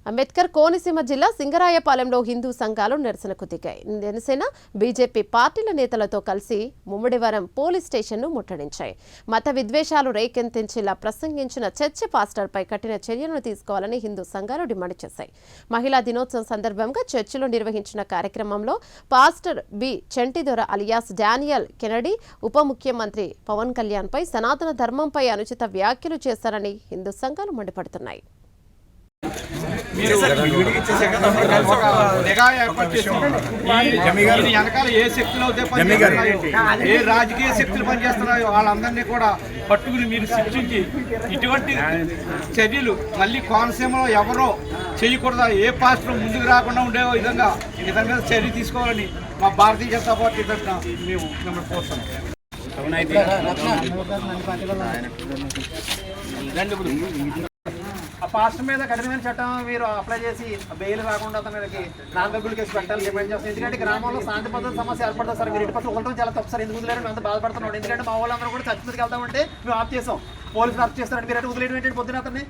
అంబేద్కర్ కోనసీమ జిల్లా సింగరాయపాలెంలో హిందూ సంఘాలు నిరసనకు దిగాయి. జనసేన బీజేపీ పార్టీల నేతలతో కలిసి ముమ్మడివరం పోలీస్ స్టేషన్ను ముట్టడించాయి. మత విద్వేషాలు రేకెత్తించేలా ప్రసంగించిన చర్చి పాస్టర్పై కఠిన చర్యలను తీసుకోవాలని హిందూ సంఘాలు డిమాండ్ చేశాయి. మహిళా దినోత్సవం సందర్భంగా చర్చిలో నిర్వహించిన కార్యక్రమంలో pastor B Chantidora alias Daniel Kennedy ఉప ముఖ్యమంత్రి పవన్ కళ్యాణ్పై సనాతన ధర్మంపై అనుచిత వ్యాఖ్యలు చేశారని హిందూ సంఘాలు మండిపడుతున్నాయి. వెనకాల ఏ శక్తులు అయితే ఏ రాజకీయ శక్తులు పనిచేస్తున్నాయో వాళ్ళందరినీ కూడా పట్టుకుని మీరు శిక్షించి ఇటువంటి చర్యలు మళ్ళీ కోనసీమలో ఎవరో చేయకూడదా, ఏ పాస్టర్ ముందుకు రాకుండా ఉండే విధంగా ఇతని మీద చర్య తీసుకోవాలని మా భారతీయ జనతా పార్టీ తరఫున మేము మిమ్మల్ని కోరుతున్నాం. ఆ పాస్టర్ మీద కఠినమైన చట్టం మీరు అప్లై చేసి బెయిల్ రాకుండా అతనికి నాన్ బెయిల్ కేసు పెట్టాలి డిమాండ్ చేస్తాం. ఎందుకంటే గ్రామంలో శాంతి భద్రత సమస్య ఏర్పడుతుంది సార్. మీరు ఇటు పక్కన ఉండటం చాలా తప్పు సార్. ఎందుకు వదిలేరు? మేము అంత బాధపడుతున్నాం. ఎందుకంటే మా వాళ్ళందరూ కూడా చర్చ మీదకి వెళ్తామంటే మేము ఆఫ్ చేసాం. పోలీసులు అరెస్ట్ చేస్తారంటే మీరు అంటే వదిలేయడం ఏంటంటే పొద్దున అతన్ని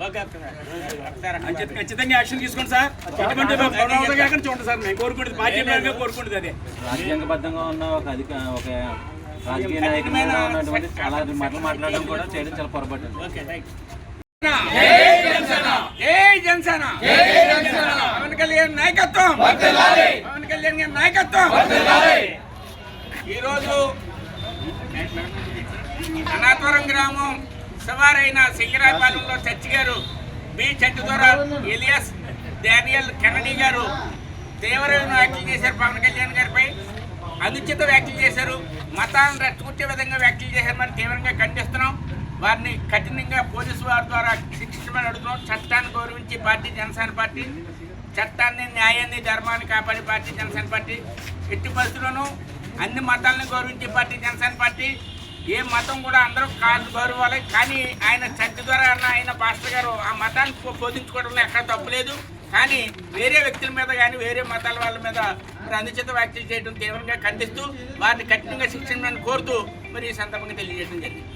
ఖచ్చితంగా యాక్షన్ తీసుకోండి సార్. చూడండి సార్, మేము కోరుకుంటుంది పార్టీ కోరుకుంటుంది అదే రాజ్యాంగబద్ధంగా ఉన్న ఒక రాజకీయ నాయకుడిగా ఉన్నటువంటి చాలా మాటలు మాట్లాడడం కూడా చేయడం చాలా పొరపాటు. పవన్ కళ్యాణ్ నాయకత్వం, పవన్ కళ్యాణ్ గారి నాయకత్వం. ఈరోజు అనాథవరం గ్రామం సవారైన సింగరాయపాలెంలో చర్చి గారు బి చంటిదొర ఎలియాస్ డానియల్ కెనడీ గారు తీవ్రమైన వ్యాఖ్యలు చేశారు. పవన్ కళ్యాణ్ గారిపై అనుచిత వ్యాఖ్యలు చేశారు. మతాలను రెచ్చగొట్టే విధంగా వ్యాఖ్యలు చేశారు. మరి తీవ్రంగా ఖండిస్తున్నాం. వారిని కఠినంగా పోలీసు వారి ద్వారా శిక్షించమని అడుగుతున్నాం. చట్టాన్ని గౌరవించి పార్టీ జనసేన పార్టీ, చట్టాన్ని న్యాయాన్ని ధర్మాన్ని కాపాడే పార్టీ జనసేన పార్టీ, ఎట్టి పరిస్థితుల్లోనూ అన్ని మతాలను గౌరవించే పార్టీ జనసేన పార్టీ. ఏ మతం కూడా అందరూ గౌరవాలి. కానీ ఆయన చర్చి ద్వారా ఆయన పాస్టర్ గారు ఆ మతాన్ని బోధించుకోవడంలో ఎక్కడ తప్పులేదు. కానీ వేరే వ్యక్తుల మీద కానీ వేరే మతాల వాళ్ళ మీద మరి అనుచిత వ్యాఖ్యలు చేయడం తీవ్రంగా ఖండిస్తూ వారిని కఠినంగా శిక్షించమని కోరుతూ మరి ఈ సందర్భంగా తెలియజేయడం జరిగింది.